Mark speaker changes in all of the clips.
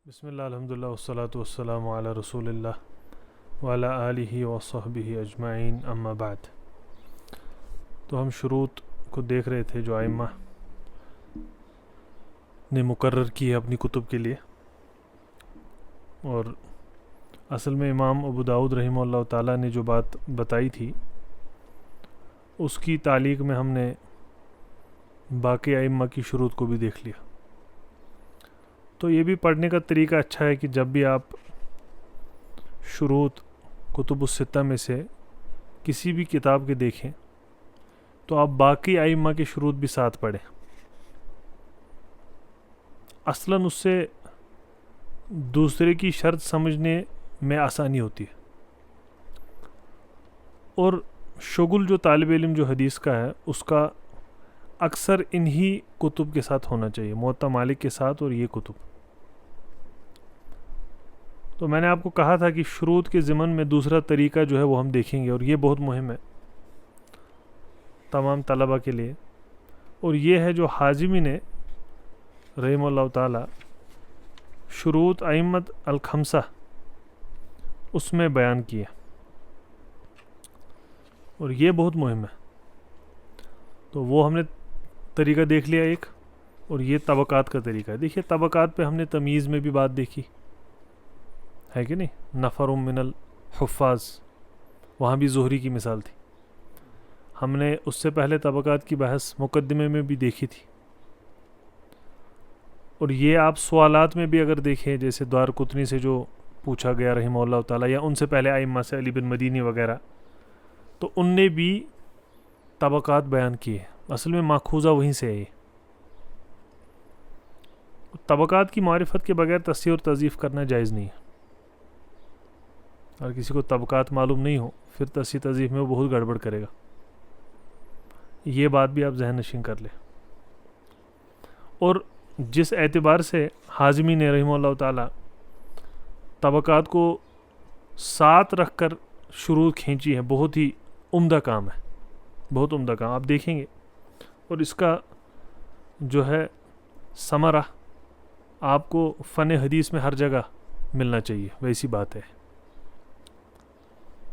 Speaker 1: بسم اللہ الحمد للہ والصلاة والسلام علی رسول اللہ وعلی آلہ وصحبہ اجمعین اما بعد۔ تو ہم شروط کو دیکھ رہے تھے جو ائمہ نے مقرر کی ہے اپنی کتب کے لیے، اور اصل میں امام ابو داؤد رحمہ اللہ تعالیٰ نے جو بات بتائی تھی اس کی تعلیق میں ہم نے باقی ائمہ کی شروط کو بھی دیکھ لیا۔ تو یہ بھی پڑھنے کا طریقہ اچھا ہے کہ جب بھی آپ شروط کتب الستہ میں سے کسی بھی کتاب کے دیکھیں تو آپ باقی ائمہ کے شروط بھی ساتھ پڑھیں، اصلاً اس سے دوسرے کی شرط سمجھنے میں آسانی ہوتی ہے، اور شغل جو طالب علم جو حدیث کا ہے اس کا اکثر انہی کتب کے ساتھ ہونا چاہیے، موطا مالک کے ساتھ اور یہ کتب۔ تو میں نے آپ کو کہا تھا کہ شروط کے ضمن میں دوسرا طریقہ جو ہے وہ ہم دیکھیں گے، اور یہ بہت مہم ہے تمام طلبہ کے لیے، اور یہ ہے جو حازمی نے رحمہ اللہ تعالی شروط ائمۃ الخمسہ اس میں بیان کیا، اور یہ بہت مہم ہے۔ تو وہ ہم نے طریقہ دیکھ لیا ایک، اور یہ طبقات کا طریقہ ہے۔ دیکھیے طبقات پہ ہم نے تمیز میں بھی بات دیکھی ہے کہ نہیں، نفر من الحفاظ، وہاں بھی زہری کی مثال تھی۔ ہم نے اس سے پہلے طبقات کی بحث مقدمے میں بھی دیکھی تھی، اور یہ آپ سوالات میں بھی اگر دیکھیں، جیسے دارقطنی سے جو پوچھا گیا رحمہ اللہ تعالیٰ، یا ان سے پہلے ائمہ سے علی بن مدینی وغیرہ، تو ان نے بھی طبقات بیان کیے، اصل میں ماخوذہ وہیں سے ہے۔ طبقات کی معرفت کے بغیر تصحیح اور تضعیف کرنا جائز نہیں ہے۔ اگر کسی کو طبقات معلوم نہیں ہو پھر تصحیح تضعیف میں وہ بہت گڑبڑ کرے گا، یہ بات بھی آپ ذہن نشین کر لیں۔ اور جس اعتبار سے حازمی نے رحمہ اللہ تعالی طبقات کو ساتھ رکھ کر شروط کھینچی ہے، بہت ہی عمدہ کام ہے، بہت عمدہ کام آپ دیکھیں گے، اور اس کا جو ہے ثمرہ آپ کو فن حدیث میں ہر جگہ ملنا چاہیے، ویسی بات ہے۔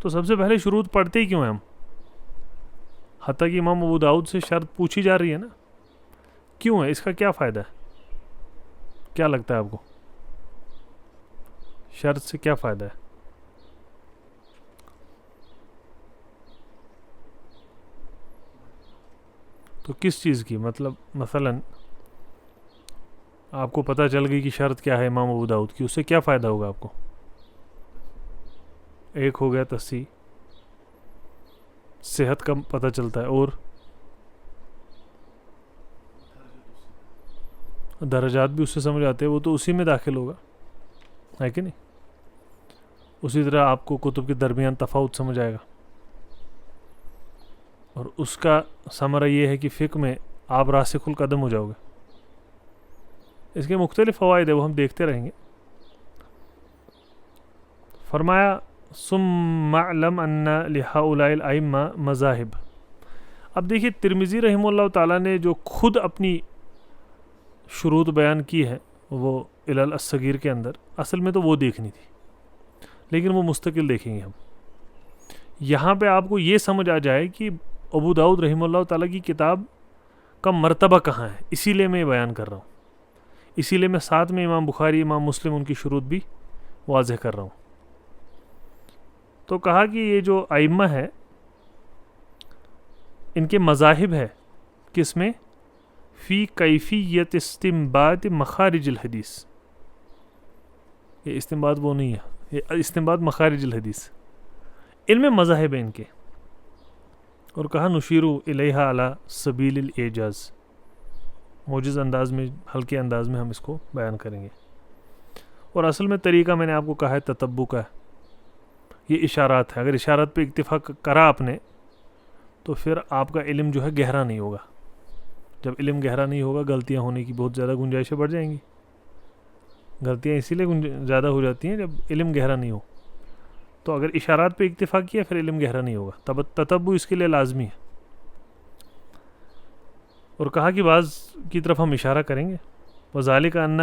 Speaker 1: تو سب سے پہلے شروط پڑھتے ہی کیوں ہیں ہم؟ حتیٰ کہ امام ابو داؤد سے شرط پوچھی جا رہی ہے نا، کیوں ہے؟ اس کا کیا فائدہ ہے؟ کیا لگتا ہے آپ کو شرط سے کیا فائدہ ہے؟ تو کس چیز کی؟ مطلب مثلاً آپ کو پتہ چل گئی کہ شرط کیا ہے امام ابو داؤد کی، اس سے کیا فائدہ ہوگا آپ کو؟ ایک ہو گیا تصحیح، صحت کا پتہ چلتا ہے، اور درجات بھی اس سے سمجھ آتے ہیں، وہ تو اسی میں داخل ہوگا، ہے کہ نہیں؟ اسی طرح آپ کو کتب کے درمیان تفاوت سمجھ آئے گا، اور اس کا ثمرہ یہ ہے کہ فقہ میں آپ راسخ القدم ہو جاؤ گے۔ اس کے مختلف فوائد ہیں، وہ ہم دیکھتے رہیں گے۔ فرمایا ثم اعلم ان لہؤلاء الائمہ مذاہب۔ اب دیکھیے ترمذی رحمہ اللہ تعالیٰ نے جو خود اپنی شروط بیان کی ہے وہ علل الصغیر کے اندر، اصل میں تو وہ دیکھنی تھی، لیکن وہ مستقل دیکھیں گے ہم۔ یہاں پہ آپ کو یہ سمجھ آ جائے کہ ابو داؤد رحمہ اللہ تعالیٰ کی کتاب کا مرتبہ کہاں ہے، اسی لیے میں یہ بیان کر رہا ہوں، اسی لیے میں ساتھ میں امام بخاری، امام مسلم، ان کی شروط بھی واضح کر رہا ہوں۔ تو کہا کہ یہ جو ائمہ ہے ان کے مذاہب ہے، کس میں؟ فی کیفیت استنباط مخارج الحدیث۔ یہ استنباط وہ نہیں ہے، یہ استنباط مخارج الحدیث، ان میں مذاہب ہیں ان کے۔ اور کہا نشیر الیہا علی سبیل الاعجاز، موجز انداز میں، ہلکے انداز میں ہم اس کو بیان کریں گے۔ اور اصل میں طریقہ میں نے آپ کو کہا ہے تتبع کا ہے، یہ اشارات ہے، اگر اشارات پہ اکتفا کرا آپ نے تو پھر آپ کا علم جو ہے گہرا نہیں ہوگا۔ جب علم گہرا نہیں ہوگا غلطیاں ہونے کی بہت زیادہ گنجائشیں بڑھ جائیں گی۔ غلطیاں اسی لیے زیادہ ہو جاتی ہیں جب علم گہرا نہیں ہو، تو اگر اشارات پہ اکتفا کیا پھر علم گہرا نہیں ہوگا، تتبع اس کے لیے لازمی ہے۔ اور کہا کہ بعض کی طرف ہم اشارہ کریں گے، وذالک ان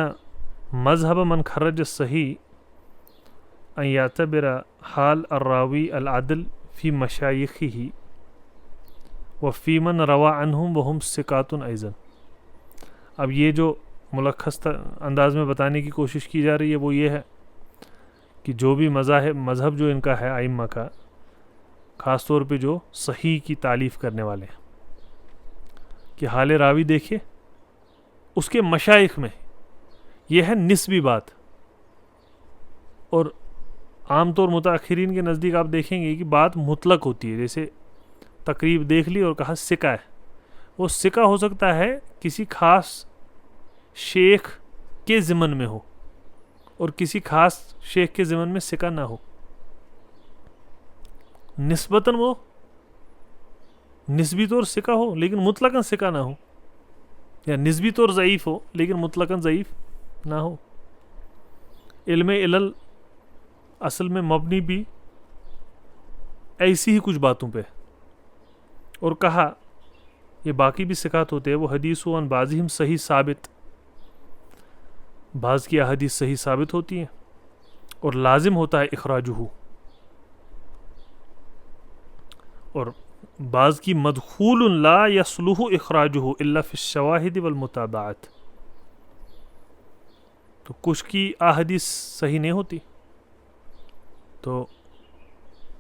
Speaker 1: مذہب من خرج صحیح ان یعتبر حال الراوی العدل فی مشایخہ وفی من روا عنہم وہم ثقات ایضا. اب یہ جو ملخص انداز میں بتانے کی کوشش کی جا رہی ہے وہ یہ ہے کہ جو بھی مذہب جو ان کا ہے ائمہ کا، خاص طور پہ جو صحیح کی تعلیف کرنے والے ہیں، کہ حال راوی دیکھیے اس کے مشائخ میں، یہ ہے نسبی بات. اور عام طور متاخرین کے نزدیک آپ دیکھیں گے کہ بات مطلق ہوتی ہے. جیسے تقریب دیکھ لی اور کہا ثقہ ہے، وہ ثقہ ہو سکتا ہے کسی خاص شیخ کے ضمن میں ہو اور کسی خاص شیخ کے ضمن میں ثقہ نہ ہو. نسبتاً وہ نسبی طور ثقہ ہو لیکن مطلقاً ثقہ نہ ہو، یا نسبی طور ضعیف ہو لیکن مطلقاً ضعیف نہ ہو. علم علل اصل میں مبنی بھی ایسی ہی کچھ باتوں پہ. اور کہا یہ باقی بھی ثقات ہوتے ہیں، وہ حدیث عن بعضہم صحیح ثابت، بعض کی احادیث صحیح ثابت ہوتی ہیں اور لازم ہوتا ہے اخراجہ، اور بعض کی مدخول لا یصلح اخراجہ الا فی الشواہد والمتابعات. تو کچھ کی احادیث صحیح نہیں ہوتی تو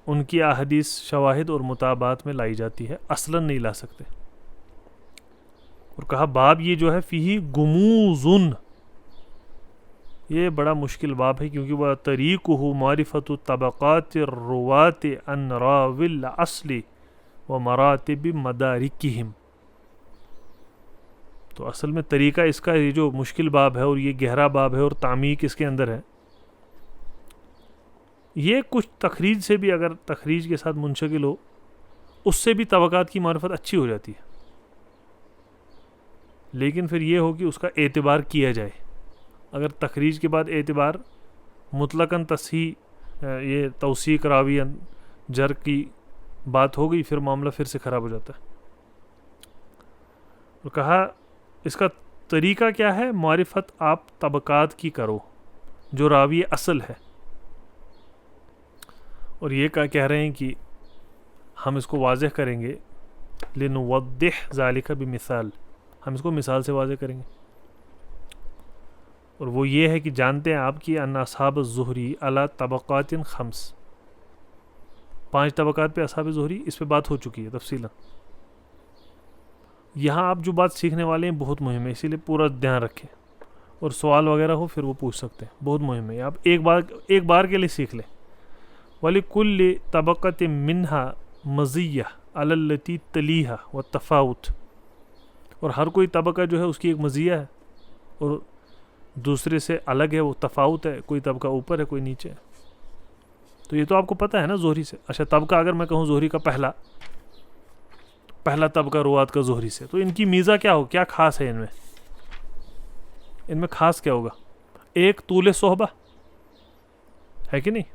Speaker 1: ان کی احادیث شواہد اور متابعات میں لائی جاتی ہے، اصلاً نہیں لا سکتے. اور کہا باب یہ جو ہے فیہ گموزن، یہ بڑا مشکل باب ہے کیونکہ وہ طریقہ معرفت طبقات الروات عن راوی الاصل و مراتب مدارکہم. تو اصل میں طریقہ اس کا یہ جو مشکل باب ہے اور یہ گہرا باب ہے اور تعمیق اس کے اندر ہے، یہ کچھ تخریج سے بھی اگر تخریج کے ساتھ منشغل ہو اس سے بھی طبقات کی معرفت اچھی ہو جاتی ہے. لیکن پھر یہ ہو کہ اس کا اعتبار کیا جائے. اگر تخریج کے بعد اعتبار مطلقاً تصحیح یہ توثیق راویاً جر کی بات ہو گئی، پھر معاملہ پھر سے خراب ہو جاتا ہے. اور کہا اس کا طریقہ کیا ہے؟ معرفت آپ طبقات کی کرو جو راوی اصل ہے. اور یہ کہہ رہے ہیں کہ ہم اس کو واضح کریں گے، لنوضح ذالک بمثال، ہم اس کو مثال سے واضح کریں گے. اور وہ یہ ہے کہ جانتے ہیں آپ کی ان اصحاب الزہری علی طبقات 5، 5 طبقات پہ اصحاب زہری، اس پہ بات ہو چکی ہے تفصیلا. یہاں آپ جو بات سیکھنے والے ہیں بہت مہم ہے، اسی لیے پورا دھیان رکھیں، اور سوال وغیرہ ہو پھر وہ پوچھ سکتے ہیں. بہت مہم ہے، آپ ایک بار کے لیے سیکھ لیں. وَلِكُلِّ طَبَقَةٍ مِّنْهَا مَزِيَّةٌ عَلَى الَّتِي تَلِيهَا وَالتَّفَاوُتُ. اور ہر کوئی طبقہ جو ہے اس کی ایک مزیہ ہے اور دوسرے سے الگ ہے، وہ تفاوت ہے، کوئی طبقہ اوپر ہے کوئی نیچے ہے. تو یہ تو آپ کو پتہ ہے نا زہری سے. اچھا طبقہ اگر میں کہوں زہری کا پہلا طبقہ روات کا زہری سے، تو ان کی میزہ کیا ہو، کیا خاص ہے ان میں خاص کیا ہوگا؟ ایک طول صحبہ ہے کہ نہیں،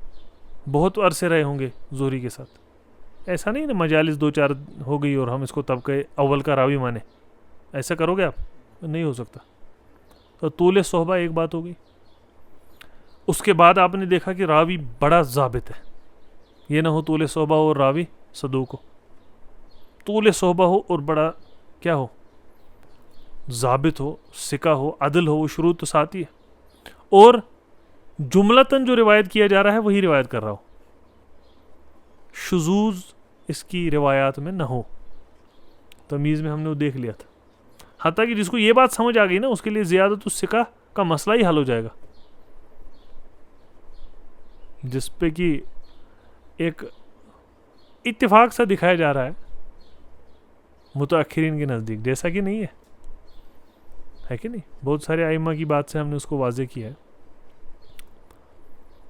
Speaker 1: بہت عرصے رہے ہوں گے زہری کے ساتھ. ایسا نہیں نا مجالس 2-4 ہو گئی اور ہم اس کو طبقہ اول کا راوی مانے، ایسا کرو گے آپ؟ نہیں ہو سکتا. تو طول صحبہ ایک بات ہو گئی. اس کے بعد آپ نے دیکھا کہ راوی بڑا ضابط ہے. یہ نہ ہو طول صحبہ ہو اور راوی صدوق ہو، طول صحبہ ہو اور بڑا کیا ہو، ضابط ہو، ثقہ ہو، عدل ہو. وہ شروط تو ساتھ ہی ہے. اور جملتاً جو روایت کیا جا رہا ہے وہی روایت کر رہا ہو، شذوذ اس کی روایات میں نہ ہو. تمیز میں ہم نے وہ دیکھ لیا تھا. حتیٰ کہ جس کو یہ بات سمجھ آ گئی نا، اس کے لیے زیادت الثقہ کا مسئلہ ہی حل ہو جائے گا، جس پہ کہ ایک اتفاق سا دکھایا جا رہا ہے متاخرین کے نزدیک، جیسا کہ نہیں ہے کہ نہیں. بہت سارے ائمہ کی بات سے ہم نے اس کو واضح کیا ہے.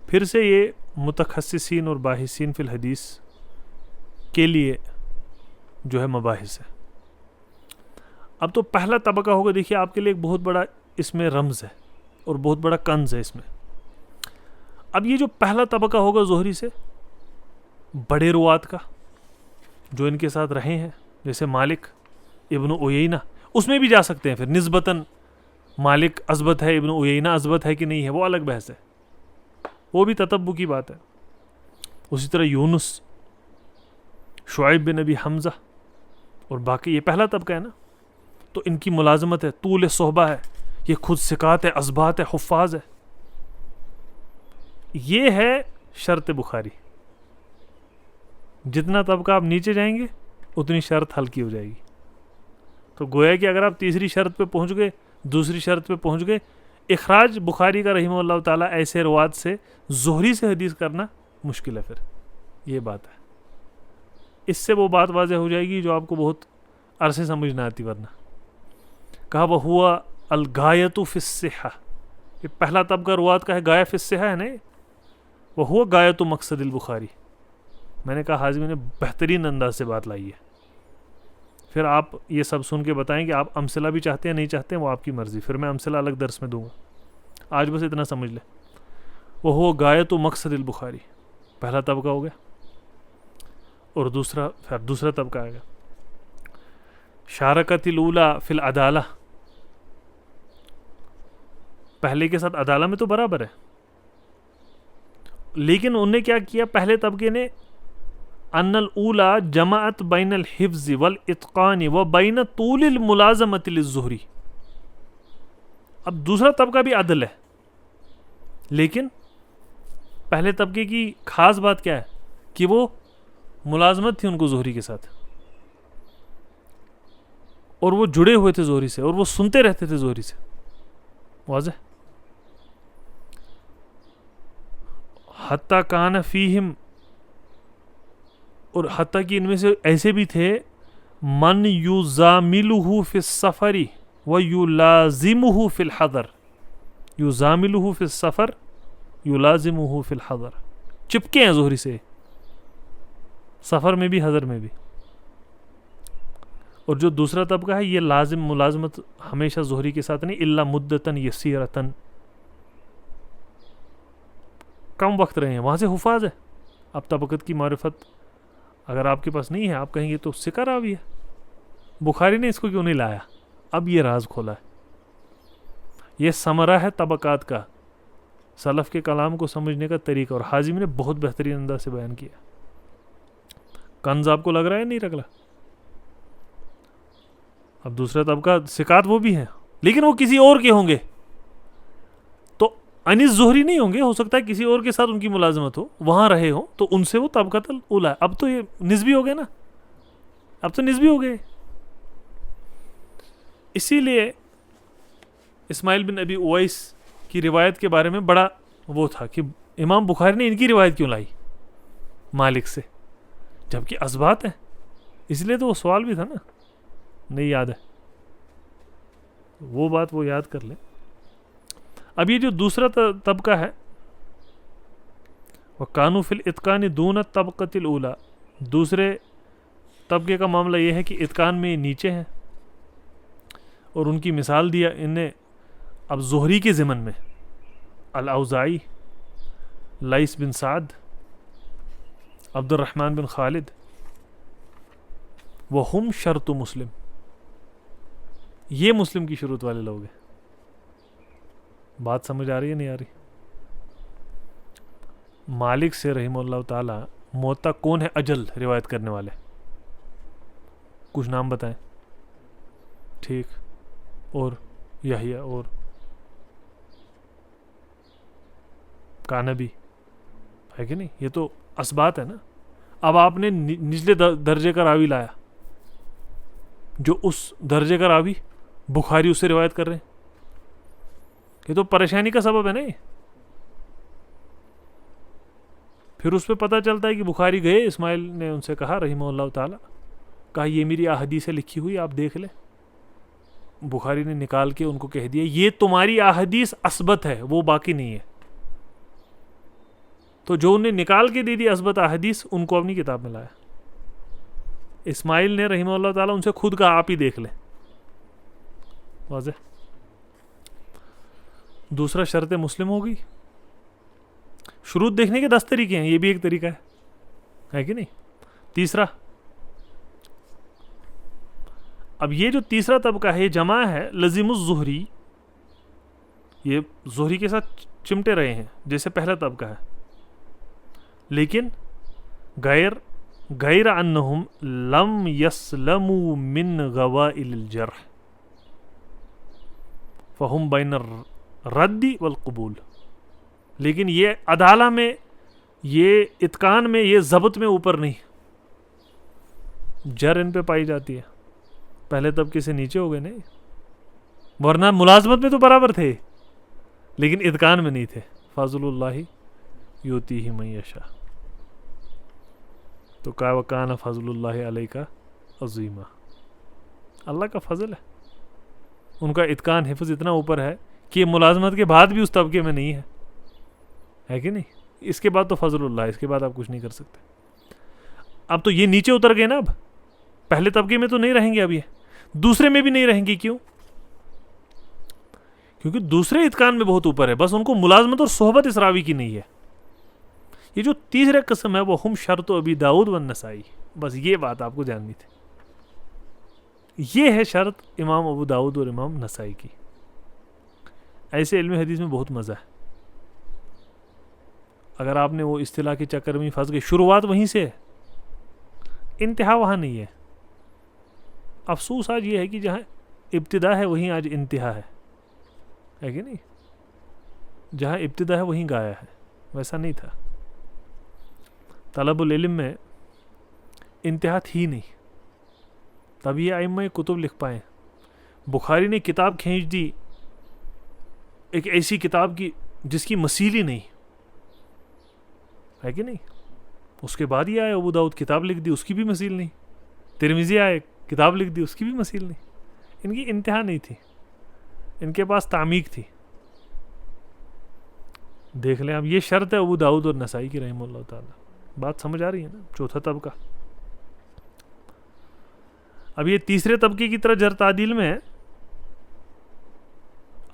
Speaker 1: پھر سے یہ متخصصین اور باحثین فی الحدیث کے لیے جو ہے مباحث ہے. اب تو پہلا طبقہ ہوگا، دیکھیے آپ کے لیے ایک بہت بڑا اس میں رمز ہے اور بہت بڑا کنز ہے اس میں. اب یہ جو پہلا طبقہ ہوگا زہری سے، بڑے روات کا جو ان کے ساتھ رہے ہیں، جیسے مالک، ابن عیینہ، اس میں بھی جا سکتے ہیں پھر نسبتاً مالک اثبت ہے، ابن عیینہ اثبت ہے کہ نہیں ہے، وہ الگ بحث ہے، وہ بھی تتبع کی بات ہے. اسی طرح یونس، شعیب بن ابی حمزہ اور باقی، یہ پہلا طبقہ ہے نا، تو ان کی ملازمت ہے، طول صحبہ ہے، یہ خود ثقات ہے، اثبات ہے، حفاظ ہے. یہ ہے شرط بخاری. جتنا طبقہ آپ نیچے جائیں گے اتنی شرط ہلکی ہو جائے گی. تو گویا کہ اگر آپ تیسری شرط پہ پہنچ گئے، دوسری شرط پہ پہنچ گئے، اخراج بخاری کا رحمہ اللہ تعالیٰ ایسے روات سے زہری سے حدیث کرنا مشکل ہے. پھر یہ بات ہے، اس سے وہ بات واضح ہو جائے گی جو آپ کو بہت عرصے سمجھ نہ آتی. ورنہ کہا وہوا الغایۃ فی الصحہ، یہ پہلا طبقہ روات کا ہے، غایہ فی الصحہ ہے نا، وہوا غایۃ مقصد البخاری. میں نے کہا حازمی نے بہترین انداز سے بات لائی ہے. پھر آپ یہ سب سن کے بتائیں کہ آپ امثلہ بھی چاہتے ہیں نہیں چاہتے ہیں، وہ آپ کی مرضی. پھر میں امثلہ الگ درس میں دوں گا، آج بس اتنا سمجھ لیں. وہ غایۃ مقصد البخاری پہلا طبقہ ہو گیا. اور دوسرا طبقہ آئے گا شارکت الاولی فی العدالہ، پہلے کے ساتھ عدالہ میں تو برابر ہے، لیکن انہوں نے کیا کیا، پہلے طبقے نے ان الاولی جمعت بین الحفظ والاتقان و بین طول الملازمت للزہری. اب دوسرا طبقہ بھی عدل ہے، لیکن پہلے طبقے کی خاص بات کیا ہے کہ وہ ملازمت تھی ان کو زہری کے ساتھ، اور وہ جڑے ہوئے تھے زہری سے، اور وہ سنتے رہتے تھے زہری سے. واضح. حتیٰ کان فیہم، اور حتیٰ کہ ان میں سے ایسے بھی تھے من یزاملہ فی السفر و یلازمہ فی الحضر. یزاملہ فی السفر یلازمہ فی الحضر، چپکے ہیں زہری سے سفر میں بھی حضر میں بھی. اور جو دوسرا طبقہ ہے یہ لازم ملازمت ہمیشہ زہری کے ساتھ نہیں، الا مدتن یسیرتن، کم وقت رہے ہیں، وہاں سے حفاظ ہے. اب طبقت کی معرفت اگر آپ کے پاس نہیں ہے، آپ کہیں گے تو سکہ راوی ہے، بخاری نے اس کو کیوں نہیں لایا. اب یہ راز کھولا ہے، یہ ثمرہ ہے طبقات کا، سلف کے کلام کو سمجھنے کا طریقہ، اور حازمی نے بہت بہترین انداز سے بیان کیا. کنز آپ کو لگ رہا ہے نہیں لگ رہا. اب دوسرا طبقہ ثقات وہ بھی ہیں، لیکن وہ کسی اور کے ہوں گے، تو انیس زہری نہیں ہوں گے، ہو سکتا ہے کسی اور کے ساتھ ان کی ملازمت ہو، وہاں رہے ہوں، تو ان سے وہ طبقۃ الاولی. اب تو یہ نسبی ہو گئے نا، اب تو نسبی ہو گئے. اسی لیے اسماعیل بن ابی اویس کی روایت کے بارے میں بڑا وہ تھا کہ امام بخاری نے ان کی روایت کیوں لائی مالک سے، جبکہ اثبات ہیں. اس لیے تو وہ سوال بھی تھا نا، نہیں یاد ہے وہ بات، وہ یاد کر لیں. اب یہ جو دوسرا طبقہ ہے وَكَانُوا فِي الْإِتْقَانِ دُونَ الطَّبْقَةِ الْأُولَى، دوسرے طبقے کا معاملہ یہ ہے کہ اتقان میں نیچے ہیں. اور ان کی مثال دیا ان نے اب زہری کے ضمن میں الاوزاعی، لیث بن سعد، عبد الرحمن بن خالد، وہم شرط مسلم، یہ مسلم کی شروط والے لوگ ہیں. بات سمجھ آ رہی ہے نہیں آ رہی؟ مالک سے رحمہ اللہ تعالی موطا کون ہے اجل روایت کرنے والے؟ کچھ نام بتائیں. ٹھیک، اور یحییٰ، اور کانبی ہے کہ نہیں؟ یہ تو اثبات ہے نا. اب آپ نے نچلے درجے کا راوی لایا، جو اس درجے کا راوی بخاری اس سے روایت کر رہے ہیں، یہ تو پریشانی کا سبب ہے نا. پھر اس پہ پتہ چلتا ہے کہ بخاری گئے، اسماعیل نے ان سے کہا رحمہ اللہ تعالی، کہا یہ میری احادیث لکھی ہوئی آپ دیکھ لیں. بخاری نے نکال کے ان کو کہہ دیا یہ تمہاری احادیث اثبت ہے، وہ باقی نہیں ہے. تو جو انہیں نکال کے دے دی اثبت احادیث، ان کو اپنی کتاب میں لایا. اسماعیل نے رحمہ اللہ تعالی ان سے خود کہا آپ ہی دیکھ لیں. واضح. دوسرا شرط مسلم ہوگی. شروط دیکھنے کے 10 طریقے ہیں، یہ بھی ایک طریقہ ہے کہ نہیں؟ تیسرا، اب یہ جو تیسرا طبقہ ہے جمع ہے لزم الزہری یہ زہری کے ساتھ چمٹے رہے ہیں جیسے پہلا طبقہ ہے، لیکن غیر انہم لم یسلموا من غوائل الجرح فہم بین الرد والقبول. لیکن یہ عدالہ میں، یہ اتقان میں، یہ ضبط میں اوپر نہیں، جر ان پہ پائی جاتی ہے. پہلے طبقے سے نیچے ہو گئے نہیں، ورنہ ملازمت میں تو برابر تھے لیکن اتقان میں نہیں تھے. فضل اللہ یؤتیہ من یشاء. تو کا وکان فضل اللہ علیہ عظیما. اللہ کا فضل ہے، ان کا اتقان حفظ اتنا اوپر ہے کہ یہ ملازمت کے بعد بھی اس طبقے میں نہیں ہے کہ نہیں. اس کے بعد تو فضل اللہ، اس کے بعد آپ کچھ نہیں کر سکتے. اب تو یہ نیچے اتر گئے نا، اب پہلے طبقے میں تو نہیں رہیں گے، اب یہ دوسرے میں بھی نہیں رہیں گے. کیوں؟ کیونکہ دوسرے اتقان میں بہت اوپر ہے، بس ان کو ملازمت اور صحبت اس راوی کی نہیں ہے. یہ جو تیسرا قسم ہے وہ ہم شرط ابی داؤد والنسائی. بس یہ بات آپ کو جاننی تھی، یہ ہے شرط امام ابو داؤد اور امام نسائی کی. ایسے علم حدیث میں بہت مزہ ہے. اگر آپ نے وہ اصطلاح کے چکر میں پھنس گئے، شروعات وہیں سے ہے، انتہا وہاں نہیں ہے. افسوس آج یہ ہے کہ جہاں ابتدا ہے وہیں آج انتہا ہے کہ نہیں. جہاں ابتدا ہے وہیں گایا ہے، ویسا نہیں تھا. طلب العلم میں انتہا تھی نہیں، تب یہ ائمہ کتب لکھ پائے. بخاری نے کتاب کھینچ دی ایک ایسی کتاب کی جس کی مثیل ہی نہیں ہے کہ نہیں. اس کے بعد یہ آئے ابو داؤد، کتاب لکھ دی، اس کی بھی مثیل نہیں. ترمذی آئے، کتاب لکھ دی، اس کی بھی مثیل نہیں. ان کی انتہا نہیں تھی، ان کے پاس تعمیق تھی. دیکھ لیں اب یہ شرط ہے ابو داؤد اور نسائی کی رحمہ اللہ تعالی. بات سمجھ آ رہی ہے نا؟ چوتھا طبقہ. اب یہ تیسرے طبقے کی طرح جر تعدیل میں ہے.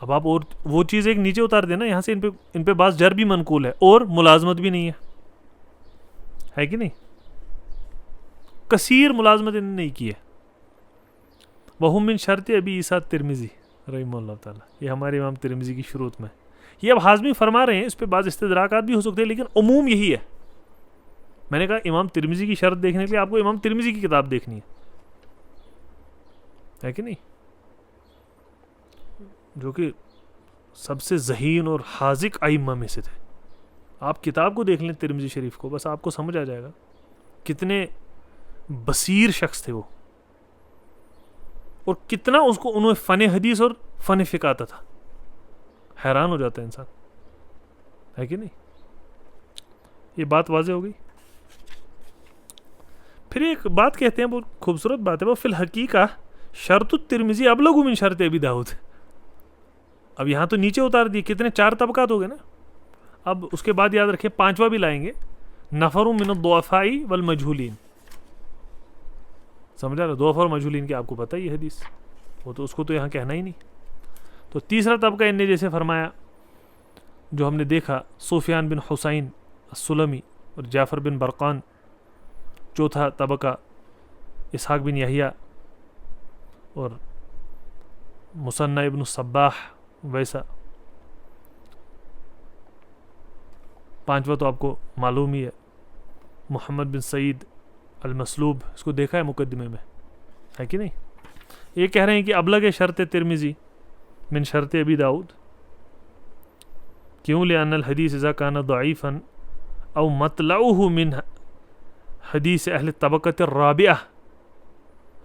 Speaker 1: اب آپ اور وہ چیز ایک نیچے اتار دینا، یہاں سے ان پہ بعض جر بھی منقول ہے اور ملازمت بھی نہیں ہے کہ نہیں. کثیر ملازمت انہوں نے نہیں کی ہے. وہم من شرط ابی عیسیٰ ترمذی رحمہ اللہ تعالی. یہ ہمارے امام ترمذی کی شروط میں. یہ اب حازمی فرما رہے ہیں، اس پہ بعض استدراکات بھی ہو سکتے ہیں لیکن عموم یہی ہے. میں نے کہا امام ترمذی کی شرط دیکھنے کے لیے آپ کو امام ترمذی کی کتاب دیکھنی ہے کہ نہیں، جو کہ سب سے ذہین اور حاذق ائمہ میں سے تھے. آپ کتاب کو دیکھ لیں ترمذی شریف کو، بس آپ کو سمجھ آ جائے گا کتنے بصیر شخص تھے وہ، اور کتنا اس کو انہوں نے فن حدیث اور فن فقہ آتا تھا. حیران ہو جاتا ہے انسان، ہے کہ نہیں. یہ بات واضح ہو گئی. پھر ایک بات کہتے ہیں، بہت خوبصورت بات ہے، وہ فی الحقیقہ شرط الترمذی ابلغ من شرط ابی داؤد. اب یہاں تو نیچے اتار دیے، کتنے 4 طبقات ہو گئے نا. اب اس کے بعد یاد رکھیں 5واں بھی لائیں گے، نفر من الضعفاء والمجہولین. سمجھا رہا؟ ضعف اور مجہولین کی آپ کو پتہ ہی ہے حدیث، وہ تو اس کو تو یہاں کہنا ہی نہیں. تو تیسرا طبقہ ان نے جیسے فرمایا جو ہم نے دیکھا، سفیان بن حسین السلمی اور جعفر بن برقان. چوتھا طبقہ اسحاق بن یحییٰ اور مصنع ابن الصباح ویسا. 5واں تو آپ کو معلوم ہی ہے، محمد بن سعید المسلوب. اس کو دیکھا ہے مقدمے میں، ہے کہ نہیں. یہ کہہ رہے ہیں کہ ابلغ شرط ترمذی من شرط ابی داؤد. کیوں؟ لأن الحدیث اذا كان ضعیفا او مطلعه من حدیث اہل الطبقۃ الرابعہ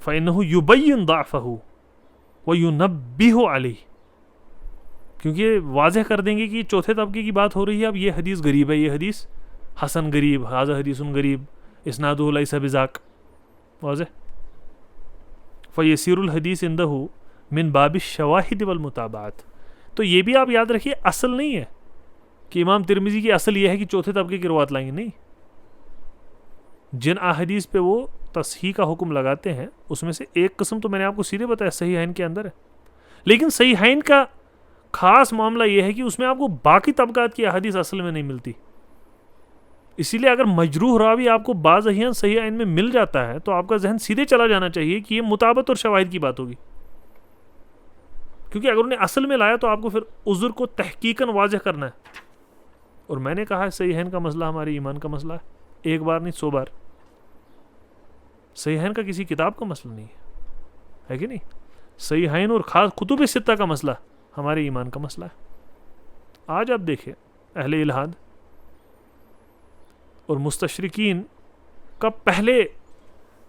Speaker 1: فإنه يبين ضعفه وينبه علیہ. کیونکہ واضح کر دیں گے کہ چوتھے طبقے کی بات ہو رہی ہے. اب یہ حدیث غریب ہے، یہ حدیث حسن غریب، ھذا حدیث غریب اسنادہ لیس بذاک. واضح. فیسیر الحدیث عنده من باب الشواہد والمتابعات. تو یہ بھی آپ یاد رکھیے اصل نہیں ہے کہ امام ترمذی کی اصل یہ ہے کہ چوتھے طبقے کی روایت لائیں گے. نہیں، جن احادیث پہ وہ تصحیح کا حکم لگاتے ہیں اس میں سے ایک قسم تو میں نے آپ کو سیدھے بتایا صحیحین کے اندر ہے. لیکن صحیحین کا خاص معاملہ یہ ہے کہ اس میں آپ کو باقی طبقات کی احادیث اصل میں نہیں ملتی. اسی لیے اگر مجروح راوی آپ کو بعض احیان صحیحین میں مل جاتا ہے تو آپ کا ذہن سیدھے چلا جانا چاہیے کہ یہ مطابقت اور شواہد کی بات ہوگی، کیونکہ اگر انہیں اصل میں لایا تو آپ کو پھر عذر کو تحقیقاً واضح کرنا ہے. اور میں نے کہا ہے صحیحین کا مسئلہ ہمارے ایمان کا مسئلہ ہے، ایک بار نہیں 100 بار. صحیحین کا کسی کتاب کا مسئلہ نہیں ہے کہ نہیں؟ صحیحین اور خاص کتب ستہ کا مسئلہ ہمارے ایمان کا مسئلہ ہے. آج آپ دیکھیں اہل الحاد اور مستشرقین کا پہلے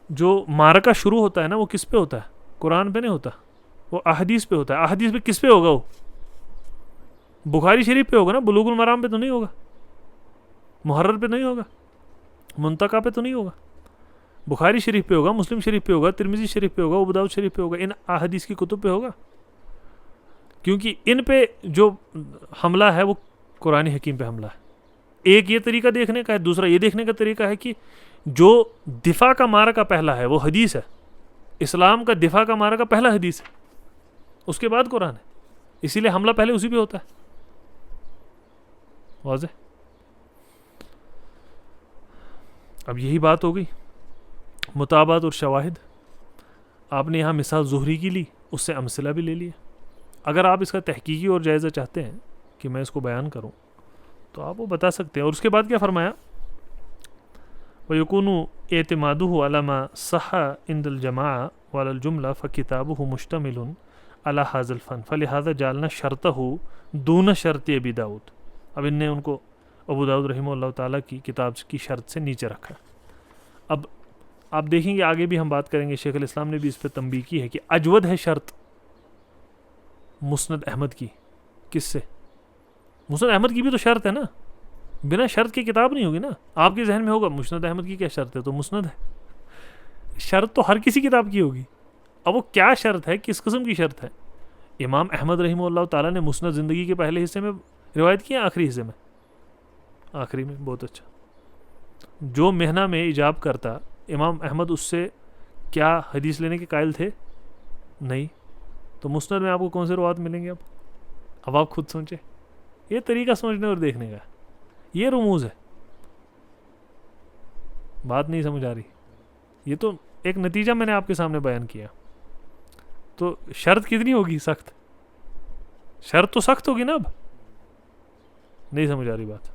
Speaker 1: جو معرکہ شروع ہوتا ہے نا، وہ کس پہ ہوتا ہے؟ قرآن پہ نہیں ہوتا، وہ احادیث پہ ہوتا ہے. احادیث پہ کس پہ ہوگا؟ وہ بخاری شریف پہ ہوگا نا، بلوغ المرام پہ تو نہیں ہوگا، محرر پہ نہیں ہوگا، منتقی پہ تو نہیں ہوگا. بخاری شریف پہ ہوگا، مسلم شریف پہ ہوگا، ترمذی شریف پہ ہوگا، ابو داؤد شریف پہ ہوگا، ان احادیث کی کتب پہ ہوگا. کیونکہ ان پہ جو حملہ ہے وہ قرآن حکیم پہ حملہ ہے. ایک یہ طریقہ دیکھنے کا ہے، دوسرا یہ دیکھنے کا طریقہ ہے کہ جو دفاع کا معرکہ پہلا ہے وہ حدیث ہے. اسلام کا دفاع کا معرکہ پہلا حدیث ہے، اس کے بعد قرآن ہے، اسی لیے حملہ پہلے اسی پہ ہوتا ہے. واضح؟ اب یہی بات ہو گئی مطابعت اور شواہد. آپ نے یہاں مثال زہری کی لی، اس سے امثلہ بھی لے لیا. اگر آپ اس کا تحقیقی اور جائزہ چاہتے ہیں کہ میں اس کو بیان کروں تو آپ وہ بتا سکتے ہیں. اور اس کے بعد کیا فرمایا؟ وَيَكُونُ اعتمادُهُ عَلَى مَا صَحَّ عِنْدَ الْجَمَاعَةِ وَعَلَى الْجُمْلَةِ فَكِتَابُهُ مُشْتَمِلٌ عَلَى هَذَا الْفَنِّ فَلِهَذَا جَعَلْنَا شَرْطَهُ دُونَ شَرْطِ أَبِي داؤد. اب ان نے ان کو ابو داؤد رحمہ اللہ تعالیٰ کی کتاب کی شرط سے نیچے رکھا. اب آپ دیکھیں گے آگے بھی ہم بات کریں گے، شیخ الاسلام نے بھی اس پہ تنبیہ کی ہے کہ اجود ہے شرط مسند احمد کی. کس سے؟ مسند احمد کی بھی تو شرط ہے نا، بنا شرط کی کتاب نہیں ہوگی نا. آپ کے ذہن میں ہوگا مسند احمد کی کیا شرط ہے، تو مسند ہے. شرط تو ہر کسی کتاب کی ہوگی. اب وہ کیا شرط ہے، کس قسم کی شرط ہے؟ امام احمد رحمہ اللہ تعالیٰ نے مسند زندگی کے پہلے حصے میں روایت کی ہے، آخری حصے میں؟ آخری میں. بہت اچھا. جو مہنہ میں ایجاب کرتا امام احمد اس سے کیا حدیث لینے کے قائل تھے؟ نہیں. تو مسند میں آپ کو کون سے روایت ملیں گے؟ اب آپ خود سوچیں. یہ طریقہ سمجھنے اور دیکھنے کا، یہ رموز ہے. بات نہیں سمجھ آ رہی؟ یہ تو ایک نتیجہ میں نے آپ کے سامنے بیان کیا. تو شرط کتنی ہوگی؟ سخت. شرط تو سخت ہوگی نا. اب نہیں سمجھ آ رہی بات.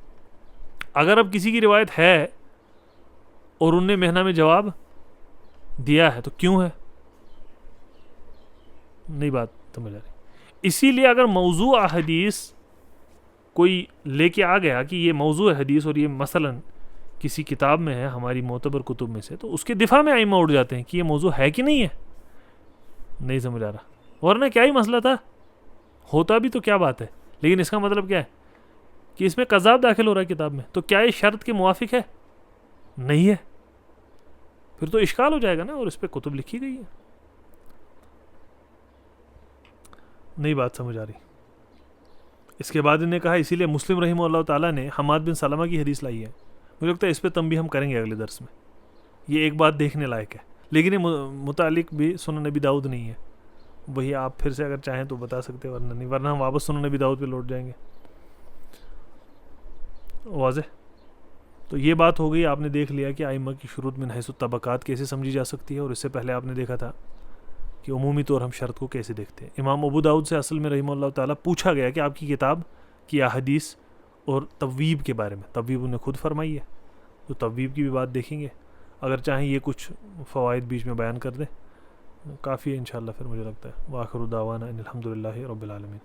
Speaker 1: اگر اب کسی کی روایت ہے اور ان نے مہنہ میں جواب دیا ہے تو کیوں ہے؟ نہیں بات سمجھ آ رہی. اسی لیے اگر موضوع حدیث کوئی لے کے آ گیا کہ یہ موضوع حدیث اور یہ مثلاً کسی کتاب میں ہے ہماری معتبر کتب میں سے، تو اس کے دفاع میں ائمہ اٹھ جاتے ہیں کہ یہ موضوع ہے کہ نہیں ہے. نہیں سمجھ آ رہا. ورنہ کیا ہی مسئلہ تھا، ہوتا بھی تو کیا بات ہے. لیکن اس کا مطلب کیا ہے کہ اس میں قذاب داخل ہو رہا ہے کتاب میں، تو کیا یہ شرط کے موافق ہے؟ نہیں ہے. پھر تو اشکال ہو جائے گا نا. اور اس پہ کتب لکھی گئی ہے. نہیں بات سمجھ آ رہی. اس کے بعد انہیں کہا اسی لیے مسلم رحمہ اللہ تعالیٰ نے حماد بن سلمہ کی حدیث لائی ہے. مجھے لگتا ہے اس پہ تنبیہ ہم کریں گے اگلے درس میں. یہ ایک بات دیکھنے لائق ہے، لیکن یہ متعلق بھی سنن نبی داؤد نہیں ہے. وہی آپ پھر سے اگر چاہیں تو بتا سکتے ہیں، ورنہ نہیں، ورنہ ہم واپس سنن نبی داؤد پہ لوٹ جائیں گے. واضح؟ تو یہ بات ہو گئی. آپ نے دیکھ لیا کہ ائمہ کی شروط من حیث الطبقات کیسے سمجھی جا سکتی ہے. اور اس سے پہلے آپ نے دیکھا تھا کہ عمومی طور ہم شرط کو کیسے دیکھتے ہیں. امام ابو داؤد سے اصل میں رحمہ اللہ تعالیٰ پوچھا گیا کہ آپ کی کتاب کی احادیث اور تبویب کے بارے میں، تبویب انہیں خود فرمائی ہے، تو تبویب کی بھی بات دیکھیں گے. اگر چاہیں یہ کچھ فوائد بیچ میں بیان کر دیں کافی ہے انشاءاللہ. پھر مجھے لگتا ہے وآخر دعوانا ان الحمد للہ رب العالمین.